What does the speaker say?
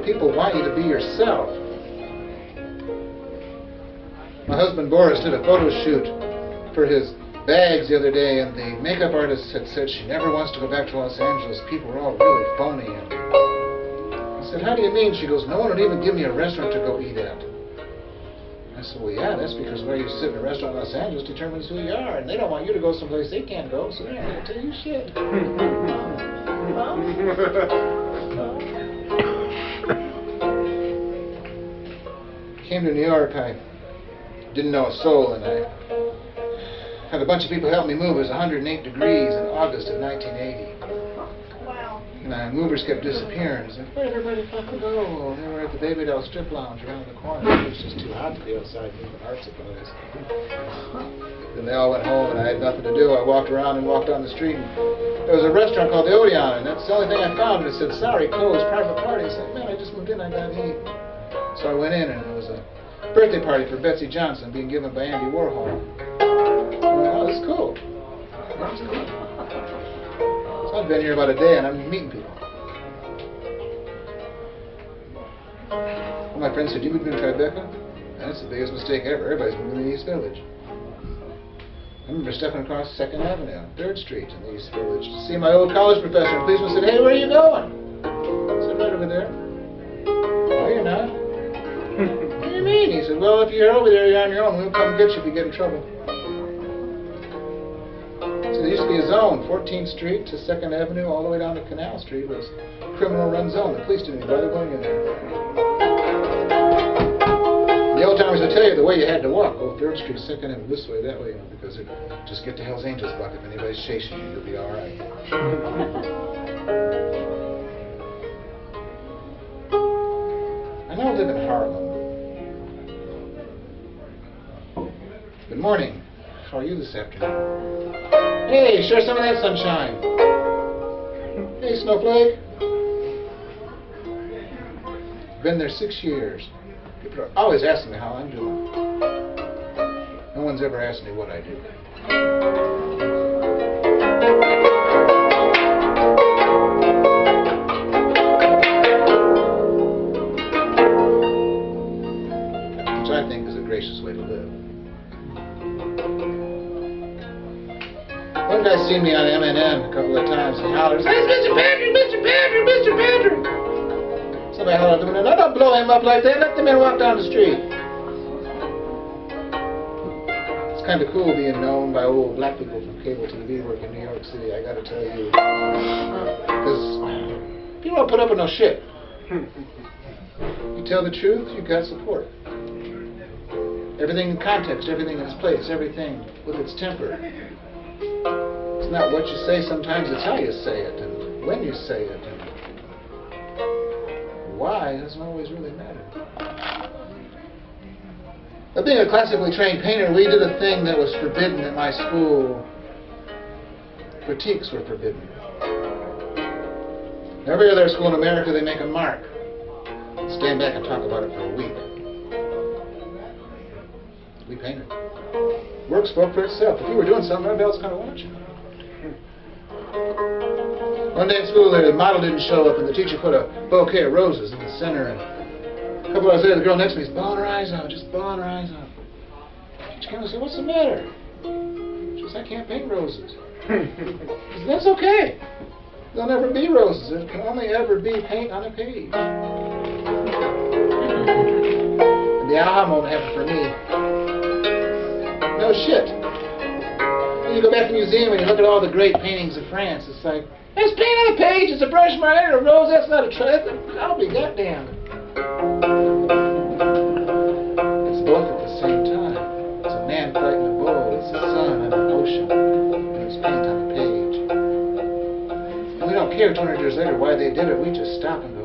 People want you to be yourself. My husband Boris did a photo shoot for his bags the other day, and the makeup artist had said she never wants to go back to Los Angeles. People were all really phony. And I said, how do you mean? She goes, no one would even give me a restaurant to go eat at. I said, well, yeah, that's because where you sit in a restaurant in Los Angeles determines who you are, and they don't want you to go someplace they can't go, so they're not going to tell you shit. Came to New York, I didn't know a soul, and I had a bunch of people help me move. It was 108 degrees in August of 1980. Wow. And movers kept disappearing. I said, where'd everybody fucking go? Well, they were at the Baby Doll strip lounge around the corner. It was just too hot to be outside moving art supplies. Then they all went home, and I had nothing to do. I walked around and walked down the street, and there was a restaurant called the Odeon, and that's the only thing I found. And it said, sorry, closed, private party. I said, man, I just moved in, I got to eat. So I went in, and it was a birthday party for Betsy Johnson being given by Andy Warhol. Oh, that's cool. That's cool. So I've been here about a day, and I'm meeting people. Well, my friend said, you moved in Tribeca? That's the biggest mistake ever. Everybody's moving in the East Village. I remember stepping across 2nd Avenue, 3rd Street in the East Village to see my old college professor. And the policeman said, hey, where are you going? I said, right over there. No, you're not. What do you mean? He said, well, if you're over there, you're on your own. We'll come get you if you get in trouble. So there used to be a zone, 14th Street to 2nd Avenue, all the way down to Canal Street was a criminal-run zone. The police didn't even bother going in there. The old-timers would tell you the way you had to walk. Go 3rd Street, 2nd Avenue, this way, that way, because it just get to Hell's Angels buck. If anybody's chasing you, you'll be all right. I now live in Harlem. Good morning. How are you this afternoon? Hey, share some of that sunshine. Hey, Snowflake. Been there 6 years. People are always asking me how I'm doing. No one's ever asked me what I do. Which I think is a gracious way to live. One guy seen me on MNN a couple of times and hollers, "Hey, Mr. Patrick, Mr. Patrick, Mr. Patrick!" Somebody hollered at him, "No, don't blow him up like that. Let the man walk down the street." It's kind of cool being known by old black people from cable TV work in New York City, I gotta tell you. Because people don't put up with no shit. You tell the truth, you got support. Everything in context, everything in its place, everything with its temper. It's not what you say sometimes, it's how you say it, and when you say it, and why doesn't always really matter. But being a classically trained painter, we did a thing that was forbidden at my school. Critiques were forbidden. Every other school in America, they make a mark. Stand back and talk about it for a week. We painted. Work spoke for itself. If you were doing something, everybody else kind of watched you. One day at school, the model didn't show up, and the teacher put a bouquet of roses in the center. And a couple hours later, the girl next to me is bawling her eyes out, just bawling her eyes out. The teacher came and said, "What's the matter?" She says, "I can't paint roses." I said, "That's okay. There'll never be roses. It can only ever be paint on a page." And the aha moment happened for me. No shit. When you go back to the museum and you look at all the great paintings of France, it's like, there's paint on a page, it's a brush marker, a rose, that's not a tray. I'll be goddamn. It's both at the same time. It's a man fighting a bull, it's the sun and an ocean, and it's paint on a page. And we don't care 200 years later why they did it, we just stop and go,